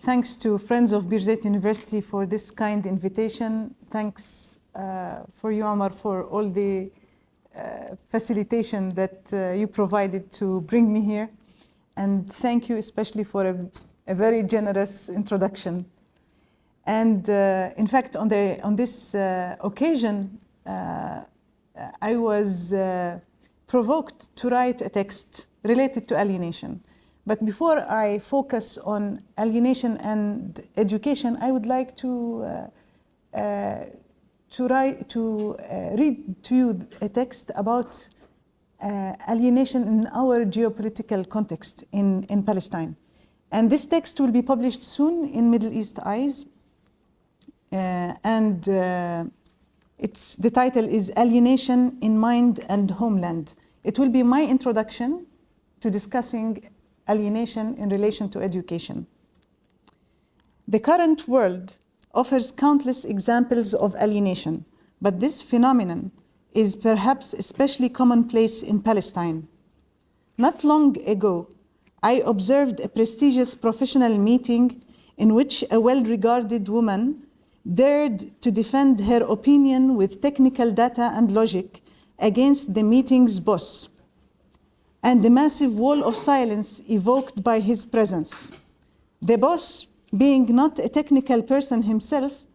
thanks to Friends of Birzeit University for this kind invitation. Thanks for you, Omar, for all the facilitation that you provided to bring me here. And thank you especially for a very generous introduction. And in fact, on this occasion, I was provoked to write a text related to alienation. But before I focus on alienation and education, I would like to read to you a text about alienation in our geopolitical context in Palestine. And this text will be published soon in Middle East Eyes. The title is Alienation in Mind and Homeland. It will be my introduction to discussing alienation in relation to education. The current world offers countless examples of alienation, but this phenomenon is perhaps especially commonplace in Palestine. Not long ago, I observed a prestigious professional meeting in which a well-regarded woman dared to defend her opinion with technical data and logic against the meeting's boss, and the massive wall of silence evoked by his presence. The boss being not a technical person himself,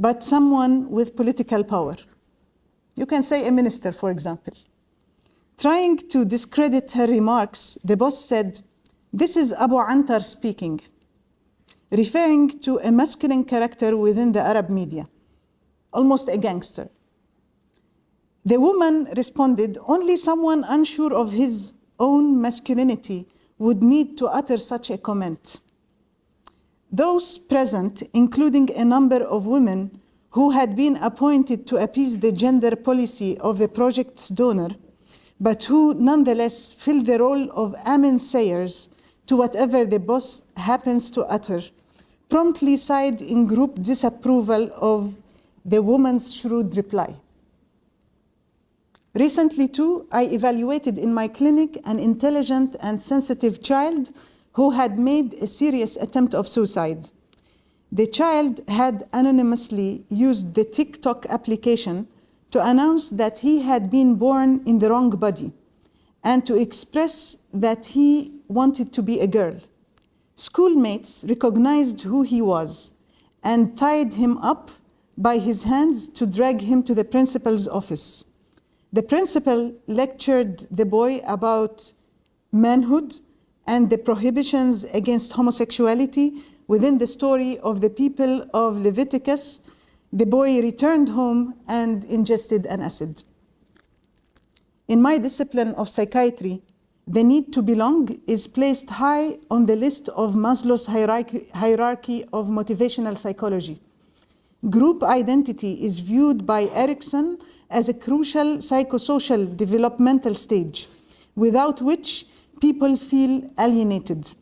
but someone with political power. You can say a minister, for example. Trying to discredit her remarks, the boss said, "This is Abu Antar speaking," referring to a masculine character within the Arab media, almost a gangster. The woman responded, "Only someone unsure of his own masculinity would need to utter such a comment." Those present, including a number of women who had been appointed to appease the gender policy of the project's donor, but who nonetheless fill the role of amen sayers to whatever the boss happens to utter, promptly sighed in group disapproval of the woman's shrewd reply. Recently, too, I evaluated in my clinic an intelligent and sensitive child who had made a serious attempt of suicide. The child had anonymously used the TikTok application to announce that he had been born in the wrong body and to express that he wanted to be a girl. Schoolmates recognized who he was and tied him up by his hands to drag him to the principal's office. The principal lectured the boy about manhood and the prohibitions against homosexuality within the story of the people of Leviticus. The boy returned home and ingested an acid. In my discipline of psychiatry, the need to belong is placed high on the list of Maslow's hierarchy of motivational psychology. Group identity is viewed by Erikson as a crucial psychosocial developmental stage, without which people feel alienated.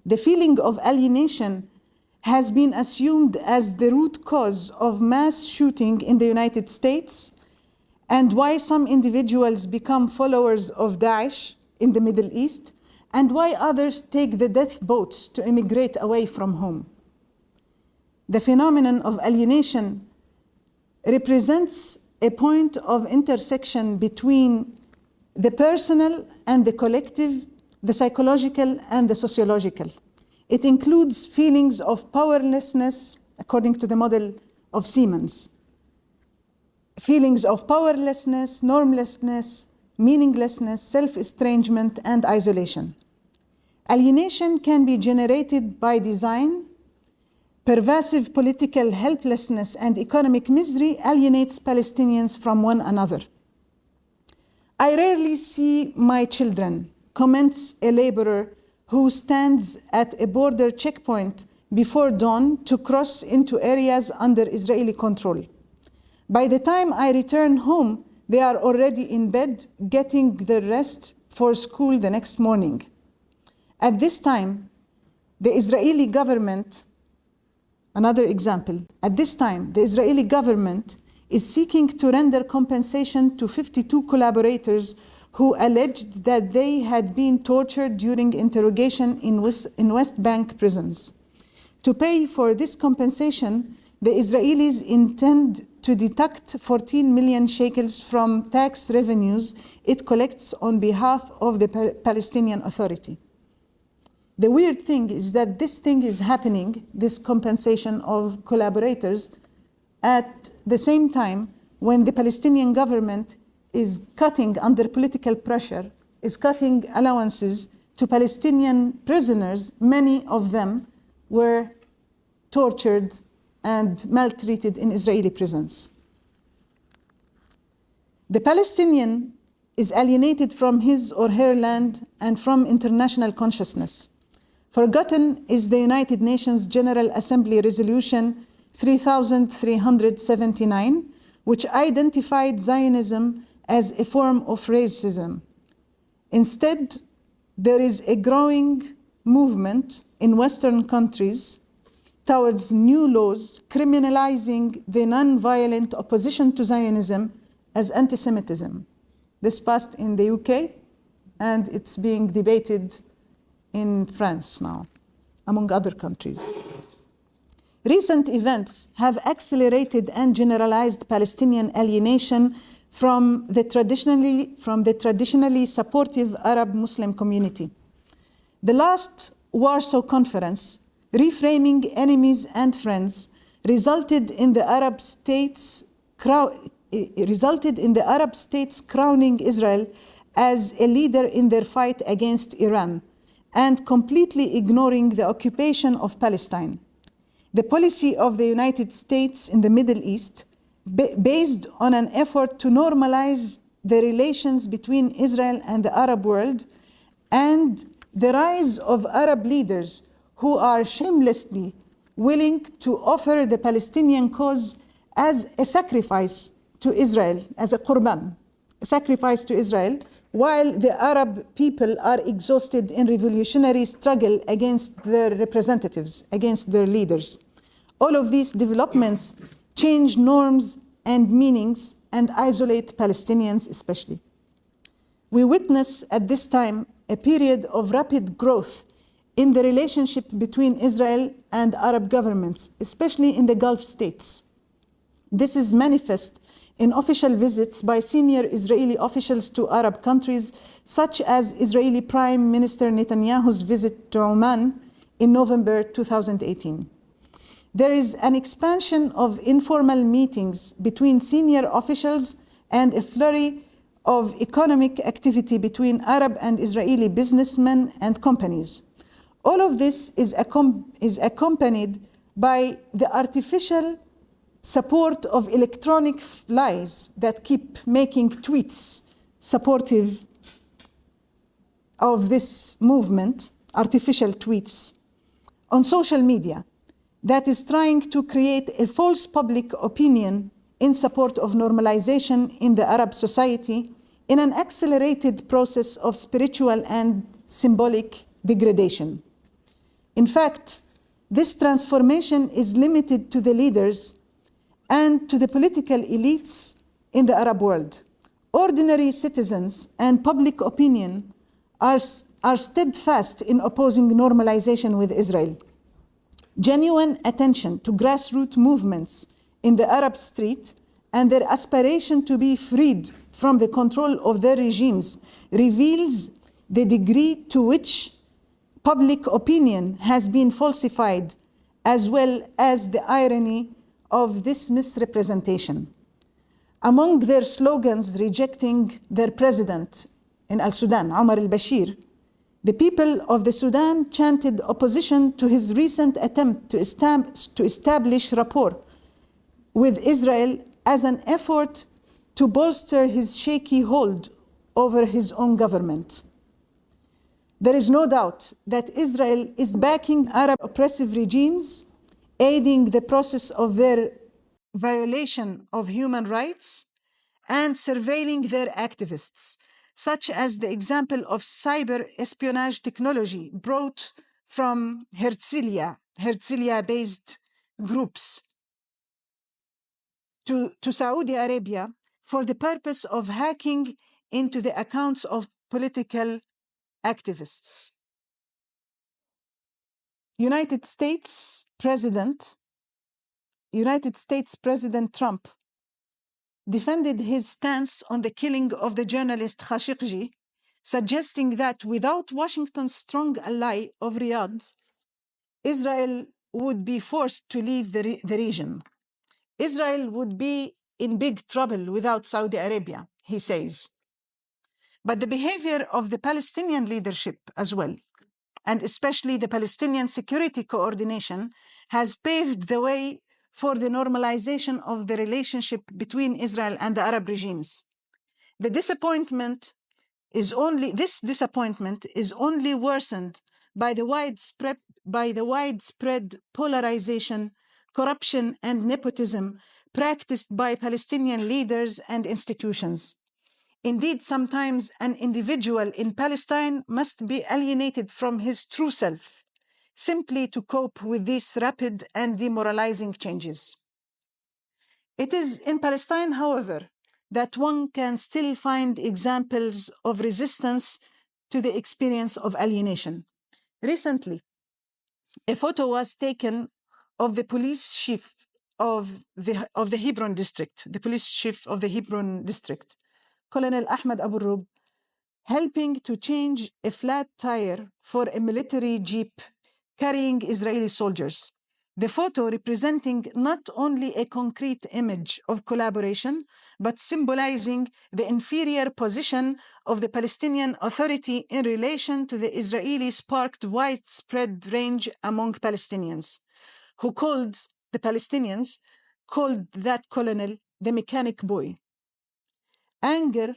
The feeling of alienation has been assumed as the root cause of mass shooting in the United States and why some individuals become followers of Daesh in the Middle East and why others take the death boats to immigrate away from home. The phenomenon of alienation represents a point of intersection between the personal and the collective, the psychological and the sociological. It includes feelings of powerlessness, according to the model of Siemens. Feelings of powerlessness, normlessness, meaninglessness, self-estrangement, and isolation. Alienation can be generated by design. Pervasive political helplessness and economic misery alienates Palestinians from one another. I rarely see my children, comments a laborer who stands at a border checkpoint before dawn to cross into areas under Israeli control. By the time I return home, they are already in bed, getting the rest for school the next morning. At this time, the Israeli government, another example, at this time, the Israeli government is seeking to render compensation to 52 collaborators who alleged that they had been tortured during interrogation in West Bank prisons. To pay for this compensation, the Israelis intend to deduct 14 million shekels from tax revenues it collects on behalf of the Palestinian Authority. The weird thing is that this thing is happening, this compensation of collaborators, at the same time when the Palestinian government is cutting under political pressure, is cutting allowances to Palestinian prisoners. Many of them were tortured and maltreated in Israeli prisons. The Palestinian is alienated from his or her land and from international consciousness. Forgotten is the United Nations General Assembly Resolution 3379, which identified Zionism as a form of racism. Instead, there is a growing movement in Western countries towards new laws criminalizing the non-violent opposition to Zionism as anti-Semitism. This passed in the UK, and it's being debated in France now, among other countries. Recent events have accelerated and generalized Palestinian alienation from the traditionally supportive Arab Muslim community. The last Warsaw Conference, reframing enemies and friends, resulted in the Arab states crowning Israel as a leader in their fight against Iran and completely ignoring the occupation of Palestine. The policy of the United States in the Middle East, based on an effort to normalize the relations between Israel and the Arab world, and the rise of Arab leaders who are shamelessly willing to offer the Palestinian cause as a sacrifice to Israel, as a qurban, a sacrifice to Israel, while the Arab people are exhausted in revolutionary struggle against their representatives, against their leaders. All of these developments change norms and meanings and isolate Palestinians especially. We witness at this time a period of rapid growth in the relationship between Israel and Arab governments, especially in the Gulf states. This is manifest in official visits by senior Israeli officials to Arab countries, such as Israeli Prime Minister Netanyahu's visit to Oman in November 2018. There is an expansion of informal meetings between senior officials and a flurry of economic activity between Arab and Israeli businessmen and companies. All of this is accompanied by the artificial support of electronic lies that keep making tweets supportive of this movement, artificial tweets, on social media that is trying to create a false public opinion in support of normalization in the Arab society in an accelerated process of spiritual and symbolic degradation. In fact, this transformation is limited to the leaders and to the political elites in the Arab world. Ordinary citizens and public opinion are steadfast in opposing normalization with Israel. Genuine attention to grassroots movements in the Arab street and their aspiration to be freed from the control of their regimes reveals the degree to which public opinion has been falsified, as well as the irony of this misrepresentation. Among their slogans rejecting their president in Sudan, Omar al-Bashir, the people of the Sudan chanted opposition to his recent attempt to establish rapport with Israel as an effort to bolster his shaky hold over his own government. There is no doubt that Israel is backing Arab oppressive regimes, aiding the process of their violation of human rights, and surveilling their activists, such as the example of cyber espionage technology brought from Herzliya-based groups to Saudi Arabia for the purpose of hacking into the accounts of political activists. United States United States President Trump, defended his stance on the killing of the journalist Khashoggi, suggesting that without Washington's strong ally of Riyadh, Israel would be forced to leave the region. Israel would be in big trouble without Saudi Arabia, he says. But the behavior of the Palestinian leadership as well, and especially the Palestinian Security Coordination, has paved the way for the normalization of the relationship between Israel and the Arab regimes. This disappointment is only worsened by the widespread polarization, corruption, and nepotism practiced by Palestinian leaders and institutions. Indeed, sometimes an individual in Palestine must be alienated from his true self simply to cope with these rapid and demoralizing changes. It is in Palestine, however, that one can still find examples of resistance to the experience of alienation. Recently, a photo was taken of the police chief of the Hebron district, Colonel Ahmed Abu Rub, helping to change a flat tire for a military jeep carrying Israeli soldiers. The photo representing not only a concrete image of collaboration, but symbolizing the inferior position of the Palestinian Authority in relation to the Israeli-sparked widespread rage among Palestinians, who called that colonel the mechanic boy. Anger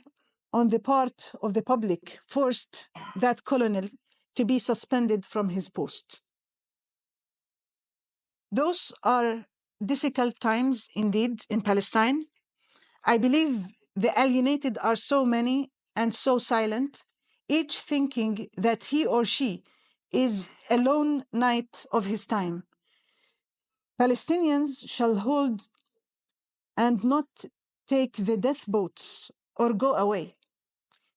on the part of the public forced that colonel to be suspended from his post. Those are difficult times indeed in Palestine. I believe the alienated are so many and so silent, each thinking that he or she is a lone knight of his time. Palestinians shall hold and not take the death boats or go away.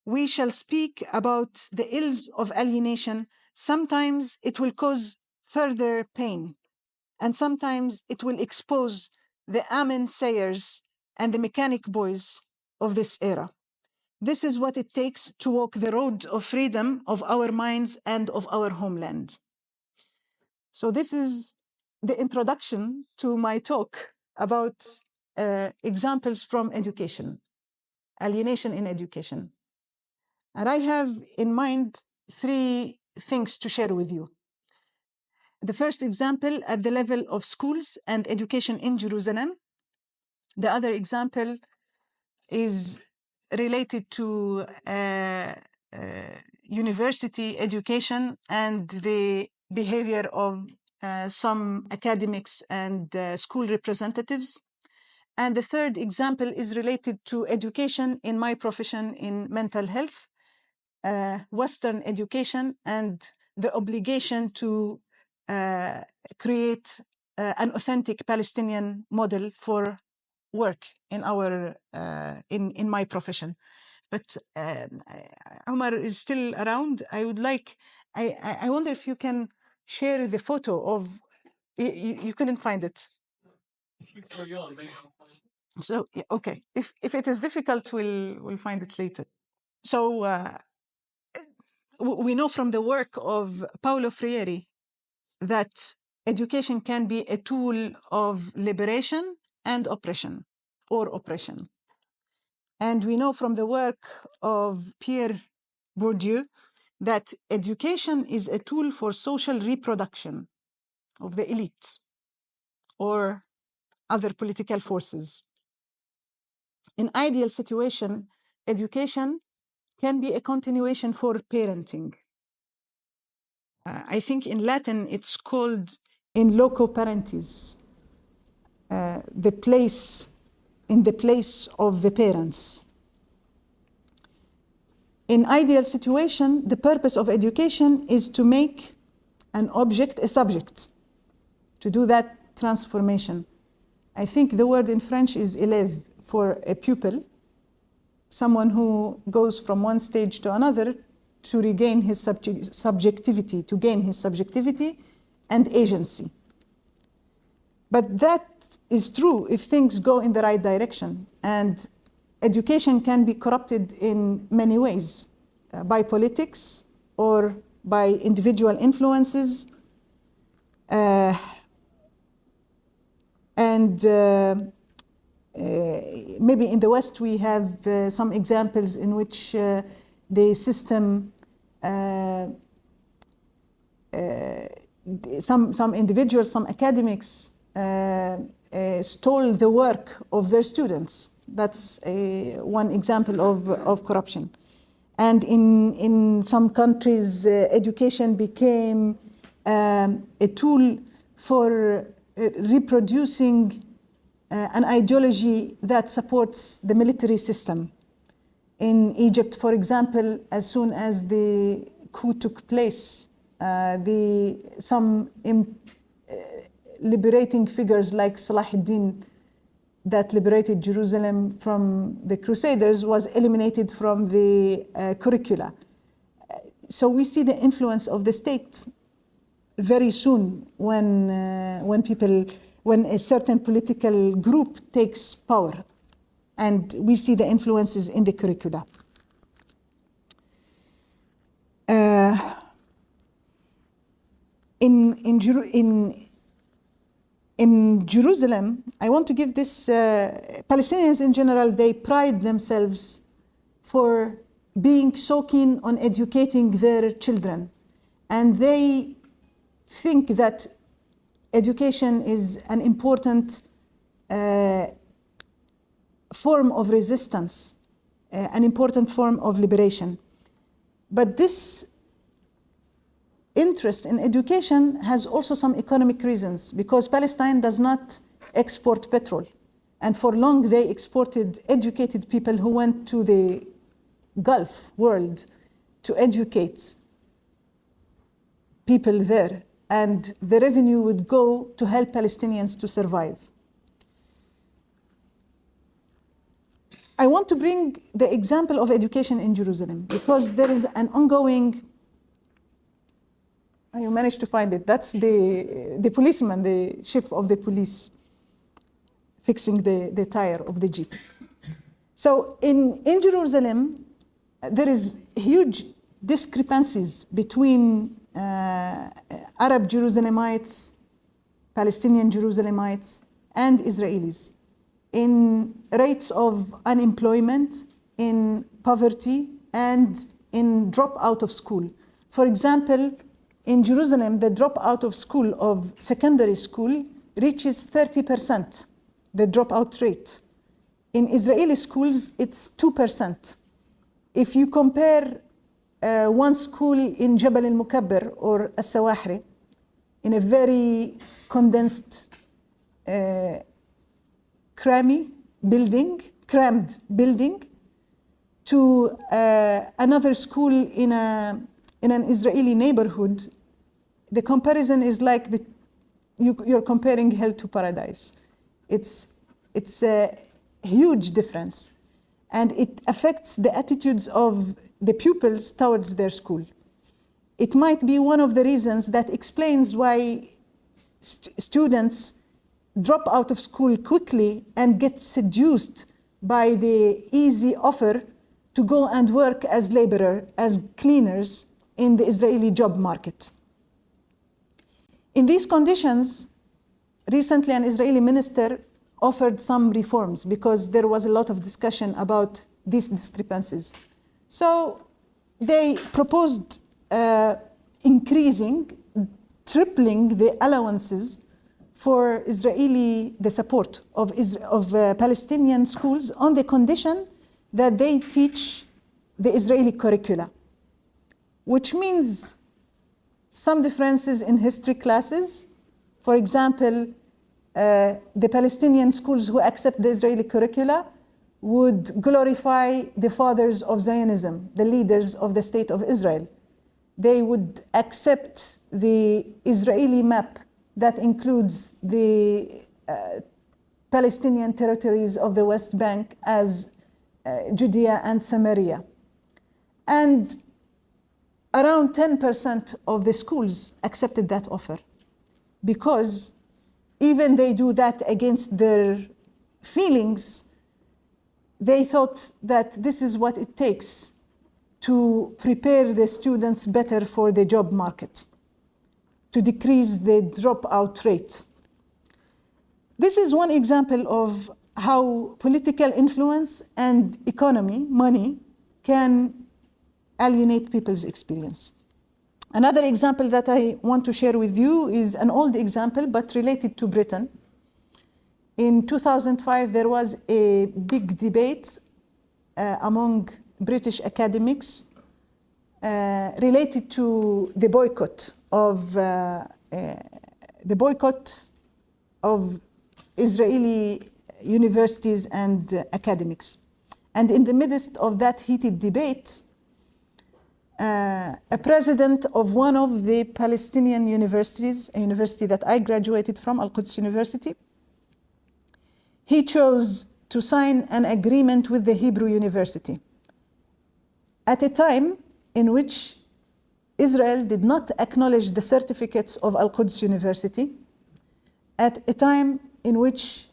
We shall speak about the ills of alienation. Sometimes it will cause further pain, and sometimes it will expose the amen sayers and the mechanic boys of this era. This is what it takes to walk the road of freedom of our minds and of our homeland. So this is the introduction to my talk about examples from education, alienation in education. And I have in mind 3 things to share with you. The first example at the level of schools and education in Jerusalem. The other example is related to university education and the behavior of some academics and school representatives. And the third example is related to education in my profession in mental health, Western education, and the obligation to create an authentic Palestinian model for work in in my profession. But Omar is still around. I wonder if you can share the photo of, you couldn't find it. So, okay, if it is difficult, we'll find it later. So we know from the work of Paulo Freire that education can be a tool of liberation and oppression, or oppression. And we know from the work of Pierre Bourdieu that education is a tool for social reproduction of the elites or other political forces. In ideal situation, education can be a continuation for parenting. I think in Latin it's called in loco parentis, in the place of the parents. In ideal situation, the purpose of education is to make an object a subject, to do that transformation. I think the word in French is élève, for a pupil, someone who goes from one stage to another to regain his subjectivity, to gain his subjectivity and agency. But that is true if things go in the right direction. And education can be corrupted in many ways, by politics or by individual influences. Maybe in the West we have some examples in which the system, some individuals, some academics stole the work of their students. That's one example of corruption. And in some countries, education became a tool for reproducing an ideology that supports the military system. In Egypt, for example, as soon as the coup took place, some liberating figures like Salah ad-Din that liberated Jerusalem from the Crusaders was eliminated from the curricula. So we see the influence of the state very soon when a certain political group takes power, and we see the influences in the curricula. In Jerusalem, I want to give this, Palestinians in general, they pride themselves for being so keen on educating their children. And they think that education is an important form of resistance, an important form of liberation. But this interest in education has also some economic reasons, because Palestine does not export petrol. And for long they exported educated people who went to the Gulf world to educate people there. And the revenue would go to help Palestinians to survive. I want to bring the example of education in Jerusalem because there is an ongoing, you managed to find it, that's the policeman, the chief of the police, fixing the tire of the Jeep. So in Jerusalem, there is huge discrepancies between Arab Jerusalemites, Palestinian Jerusalemites, and Israelis in rates of unemployment, in poverty, and in drop out of school. For example, in Jerusalem, the drop out of school, of secondary school, reaches 30%, the dropout rate. In Israeli schools, it's 2%. If you compare one school in Jabal al-Mukabbir or As-Sawahri, in a very condensed, crammed building, to another school in an Israeli neighborhood, the comparison is like you're comparing hell to paradise. It's a huge difference, and it affects the attitudes of the pupils towards their school. It might be one of the reasons that explains why students drop out of school quickly and get seduced by the easy offer to go and work as laborers, as cleaners in the Israeli job market. In these conditions, recently an Israeli minister offered some reforms because there was a lot of discussion about these discrepancies. So they proposed tripling the allowances for the support of Palestinian schools on the condition that they teach the Israeli curricula, which means some differences in history classes. For example, the Palestinian schools who accept the Israeli curricula would glorify the fathers of Zionism, the leaders of the state of Israel. They would accept the Israeli map that includes the Palestinian territories of the West Bank as Judea and Samaria. And around 10% of the schools accepted that offer because even they do that against their feelings, they thought that this is what it takes to prepare the students better for the job market, to decrease the dropout rate. This is one example of how political influence and economy, money, can alienate people's experience. Another example that I want to share with you is an old example, but related to Britain. In 2005, there was a big debate among British academics related to the boycott of Israeli universities and academics. And in the midst of that heated debate, a president of one of the Palestinian universities, a university that I graduated from, Al-Quds University, he chose to sign an agreement with the Hebrew University at a time in which Israel did not acknowledge the certificates of Al-Quds University, at a time in which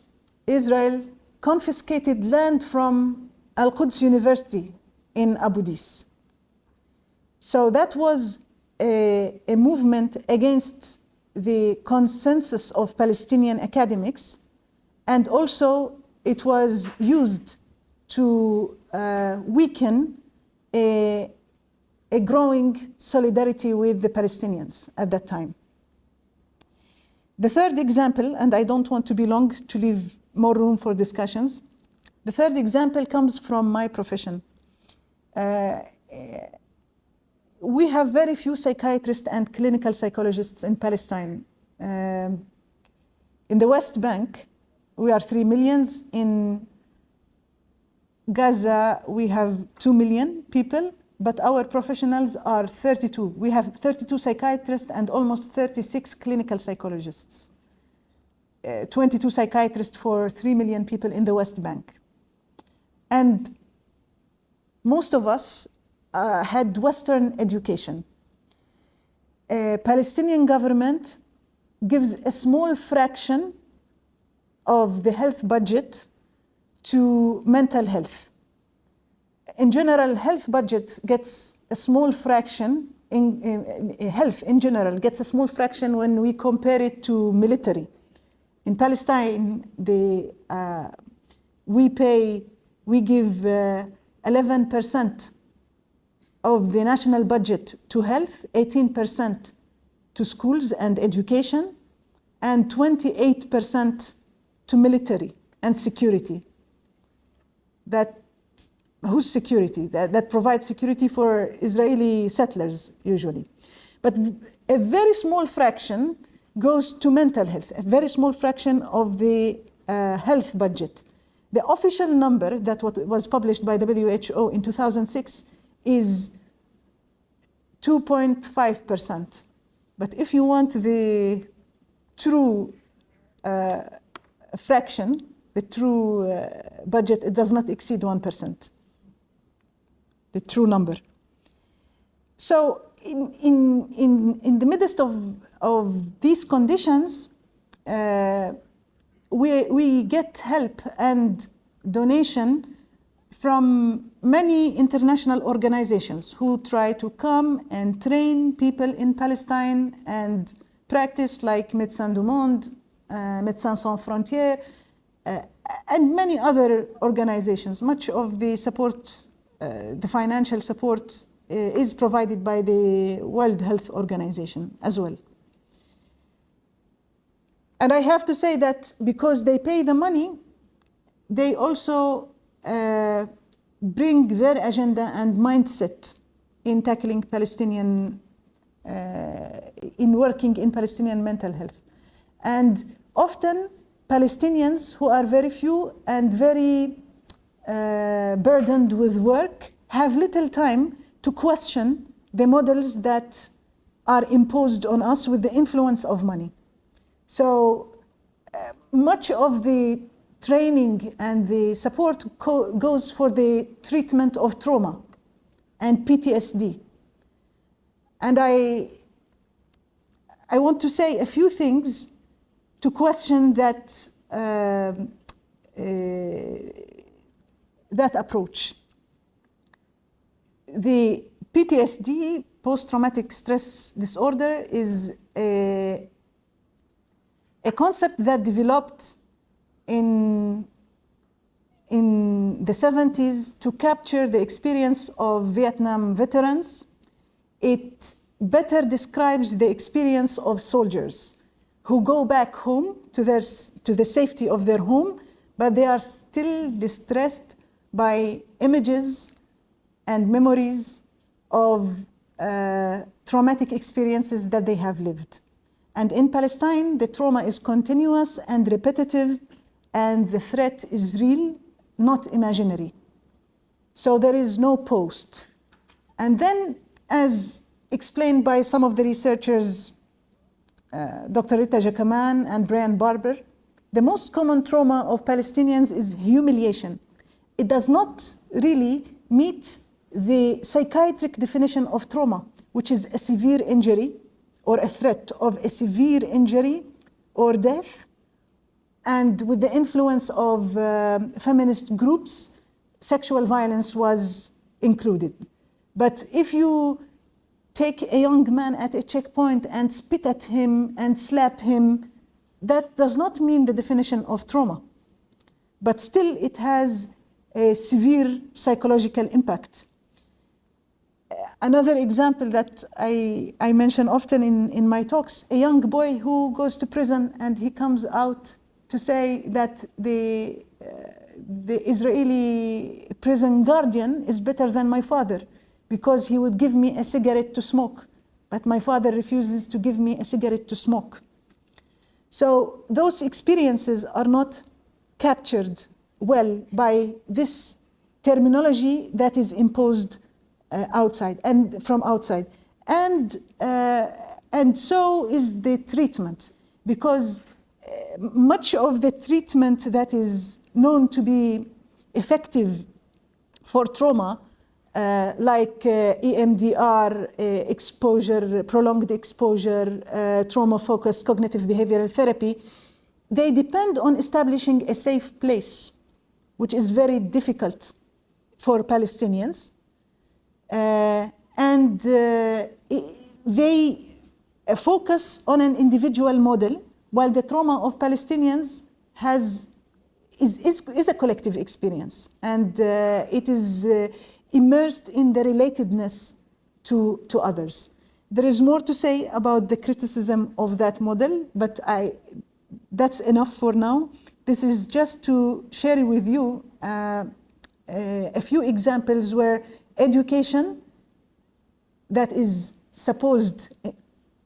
Israel confiscated land from Al-Quds University in Abu Dis. So that was a movement against the consensus of Palestinian academics, and also it was used to weaken a growing solidarity with the Palestinians at that time. The third example, and I don't want to be long to leave more room for discussions, the third example comes from my profession. We have very few psychiatrists and clinical psychologists in Palestine. In the West Bank, we are 3 million. In Gaza, we have 2 million people, but our professionals are 32. We have 32 psychiatrists and almost 36 clinical psychologists. 22 psychiatrists for 3 million people in the West Bank. And most of us had Western education. Palestinian government gives a small fraction of the health budget to mental health. In general, health budget gets a small fraction, health in general gets a small fraction when we compare it to military. In Palestine, we give 11% of the national budget to health, 18% to schools and education, and 28% to military and security. Whose security? That provides security for Israeli settlers, usually. But a very small fraction goes to mental health, a very small fraction of the health budget. The official number that was published by WHO in 2006 is 2.5%. But if you want the true fraction, the true budget, it does not exceed 1%. The true number. So in the midst of these conditions, we get help and donation from many international organizations who try to come and train people in Palestine and practice, like Médecins du Monde, Médecins Sans Frontières, and many other organizations. Much of the support, the financial support, is provided by the World Health Organization as well. And I have to say that because they pay the money, they also bring their agenda and mindset in tackling Palestinian, in working in Palestinian mental health. And often Palestinians who are very few and very burdened with work have little time to question the models that are imposed on us with the influence of money. So much of the training and the support goes for the treatment of trauma and PTSD. And I want to say a few things to question that, that approach. The PTSD, post-traumatic stress disorder, is a concept that developed in the 70s to capture the experience of Vietnam veterans. It better describes the experience of soldiers who go back home to the safety of their home, but they are still distressed by images and memories of traumatic experiences that they have lived. And in Palestine, the trauma is continuous and repetitive, and the threat is real, not imaginary. So there is no post. And then, as explained by some of the researchers, Dr. Rita Jakaman and Brian Barber, the most common trauma of Palestinians is humiliation. It does not really meet the psychiatric definition of trauma, which is a severe injury or a threat of a severe injury or death. And with the influence of feminist groups, sexual violence was included. But if you take a young man at a checkpoint and spit at him and slap him, that does not mean the definition of trauma. But still, it has a severe psychological impact. Another example that I mention often in my talks, a young boy who goes to prison and he comes out to say that the Israeli prison guardian is better than my father because he would give me a cigarette to smoke, but my father refuses to give me a cigarette to smoke. So those experiences are not captured well by this terminology that is imposed outside and from outside. And so is the treatment, because much of the treatment that is known to be effective for trauma, like EMDR, exposure, prolonged exposure, trauma-focused cognitive behavioral therapy, they depend on establishing a safe place, which is very difficult for Palestinians. And they focus on an individual model, while the trauma of Palestinians is a collective experience, and it is immersed in the relatedness to others. There is more to say about the criticism of that model, but that's enough for now. This is just to share with you a few examples where education that is supposed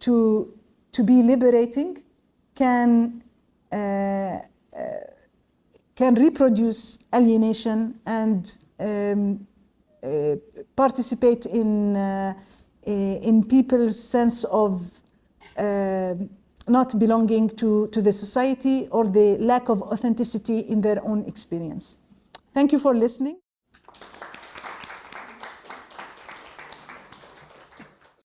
to be liberating can reproduce alienation and participate in people's sense of not belonging to the society or the lack of authenticity in their own experience. Thank you for listening.